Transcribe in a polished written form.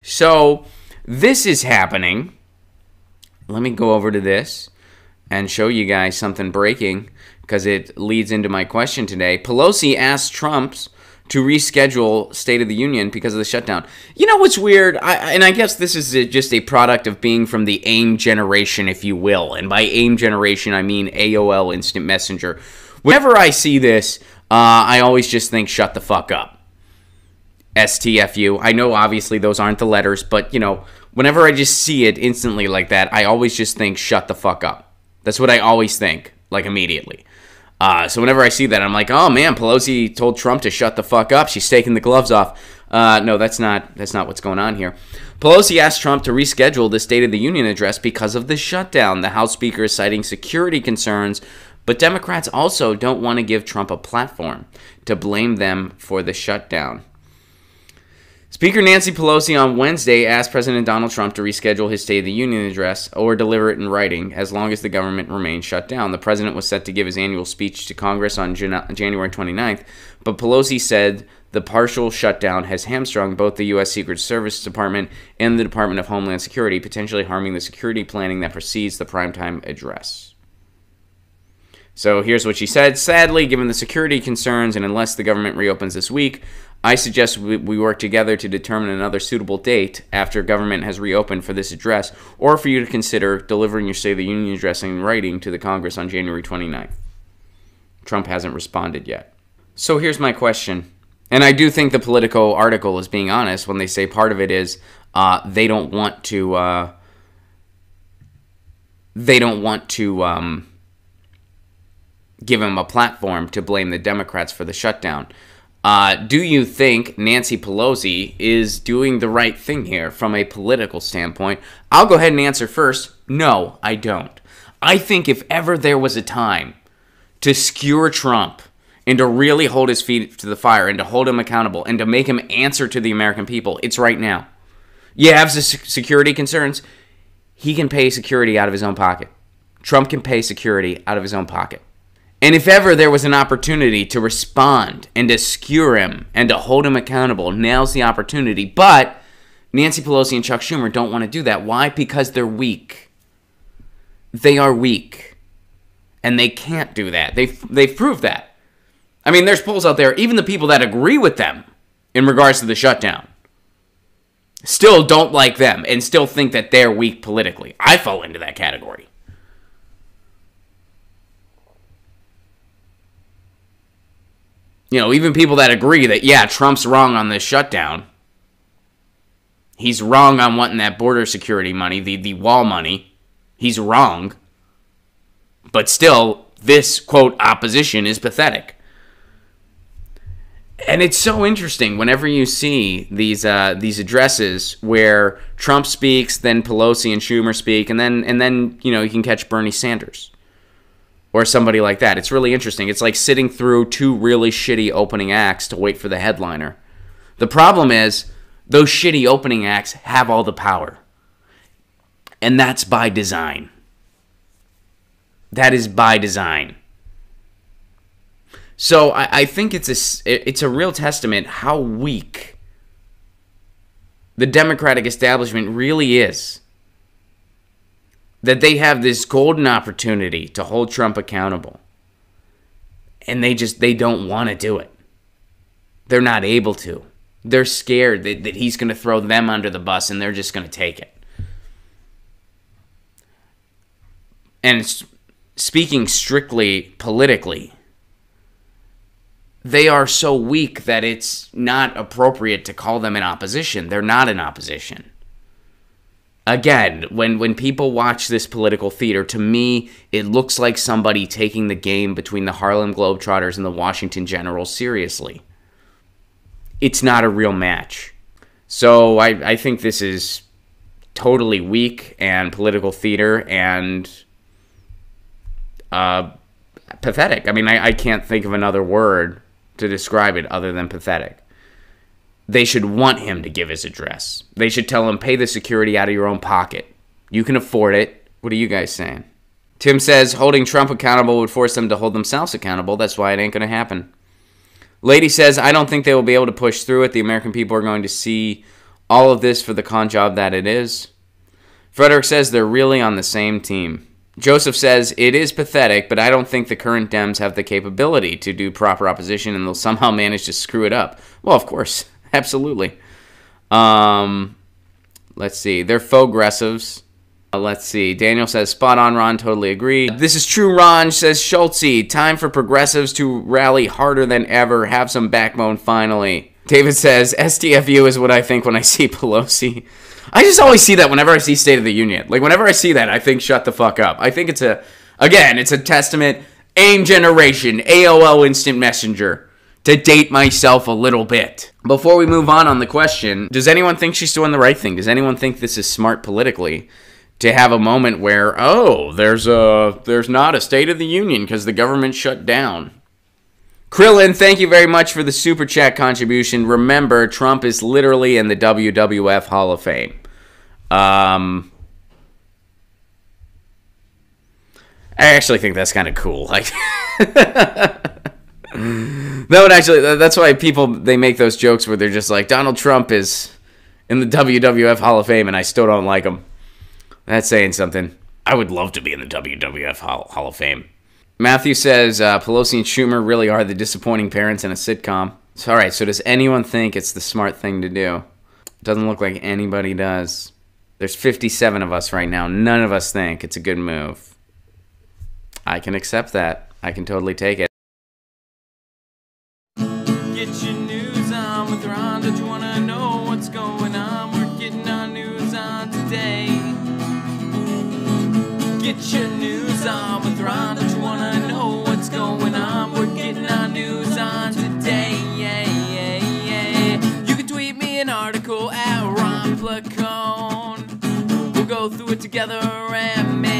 So this is happening. Let me go over to this and show you guys something breaking because it leads into my question today. Pelosi asked Trump to reschedule State of the Union because of the shutdown. You know what's weird? I guess this is just a product of being from the AIM generation, if you will. And by AIM generation, I mean AOL Instant Messenger. Whenever I see this, I always just think, shut the fuck up. STFU. I know obviously those aren't the letters, but you know, whenever I just see it instantly like that, I always just think, shut the fuck up. That's what I always think, like immediately. So whenever I see that, I'm like, oh man, Pelosi told Trump to shut the fuck up. She's taking the gloves off. No, that's not what's going on here. Pelosi asked Trump to reschedule the State of the Union address because of the shutdown. The House Speaker is citing security concerns, but Democrats also don't want to give Trump a platform to blame them for the shutdown. Speaker Nancy Pelosi on Wednesday asked President Donald Trump to reschedule his State of the Union address or deliver it in writing as long as the government remains shut down. The president was set to give his annual speech to Congress on January 29th, but Pelosi said the partial shutdown has hamstrung both the U.S. Secret Service Department and the Department of Homeland Security, potentially harming the security planning that precedes the primetime address. So here's what she said. Sadly, given the security concerns and unless the government reopens this week, I suggest we work together to determine another suitable date after government has reopened for this address, or for you to consider delivering your State of the Union address in writing to the Congress on January 29th. Trump hasn't responded yet. So here's my question. And I do think the Politico article is being honest when they say part of it is they don't want to give him a platform to blame the Democrats for the shutdown. Do you think Nancy Pelosi is doing the right thing here from a political standpoint? I'll go ahead and answer first. No, I don't. I think if ever there was a time to skewer Trump and to really hold his feet to the fire and to hold him accountable and to make him answer to the American people, it's right now. You have security concerns? He can pay security out of his own pocket. Trump can pay security out of his own pocket. And if ever there was an opportunity to respond and to skewer him and to hold him accountable, now's the opportunity. But Nancy Pelosi and Chuck Schumer don't want to do that. Why? Because they're weak. They are weak. And they can't do that. They've proved that. I mean, there's polls out there, even the people that agree with them in regards to the shutdown, still don't like them and still think that they're weak politically. I fall into that category. You know, even people that agree that, yeah, Trump's wrong on this shutdown. He's wrong on wanting that border security money, the wall money. He's wrong. But still, this, quote, opposition is pathetic. And it's so interesting whenever you see these addresses where Trump speaks, then Pelosi and Schumer speak, and then you know, you can catch Bernie Sanders. Or somebody like that. It's really interesting. It's like sitting through two really shitty opening acts to wait for the headliner. The problem is, those shitty opening acts have all the power. And that's by design. That is by design. So I think it's a real testament how weak the Democratic establishment really is. That they have this golden opportunity to hold Trump accountable. And they don't want to do it. They're not able to. They're scared that he's going to throw them under the bus and they're just going to take it. And speaking strictly politically, they are so weak that it's not appropriate to call them in opposition. They're not in opposition. Again, when people watch this political theater, to me, it looks like somebody taking the game between the Harlem Globetrotters and the Washington Generals seriously. It's not a real match. So I think this is totally weak and political theater and pathetic. I mean, I can't think of another word to describe it other than pathetic. They should want him to give his address. They should tell him, pay the security out of your own pocket. You can afford it. What are you guys saying? Tim says, holding Trump accountable would force them to hold themselves accountable. That's why it ain't going to happen. Lady says, I don't think they will be able to push through it. The American people are going to see All of this for the con job that it is. Frederick says they're really on the same team. Joseph says, it is pathetic, but I don't think the current Dems have the capability to do proper opposition, and they'll somehow manage to screw it up. Well, of course. Absolutely. Let's see. They're faux-aggressives. Let's see. Daniel says, spot on, Ron. Totally agree. This is true, Ron, says Schultze. Time for progressives to rally harder than ever. Have some backbone finally. David says, STFU is what I think when I see Pelosi. I just always see that whenever I see State of the Union. Like, whenever I see that, I think shut the fuck up. I think it's a testament. AIM generation, AOL Instant Messenger. To date myself a little bit. Before we move on the question, does anyone think she's doing the right thing? Does anyone think this is smart politically to have a moment where, oh, there's not a State of the Union because the government shut down? Krillin, thank you very much for the super chat contribution. Remember, Trump is literally in the WWF Hall of Fame. I actually think that's kind of cool. Like, that's why they make those jokes where they're just like, Donald Trump is in the WWF Hall of Fame and I still don't like him. That's saying something. I would love to be in the WWF Hall of Fame. Matthew says, Pelosi and Schumer really are the disappointing parents in a sitcom. So, all right, so does anyone think it's the smart thing to do? Doesn't look like anybody does. There's 57 of us right now. None of us think it's a good move. I can accept that. I can totally take it. Get your news on with Ron. Don't you want to know what's going on? We're getting our news on today. Get your news on with Ron. Don't you want to know what's going on? We're getting our news on today. Yeah, yeah, yeah. You can tweet me an article at Ron Placone. We'll go through it together and make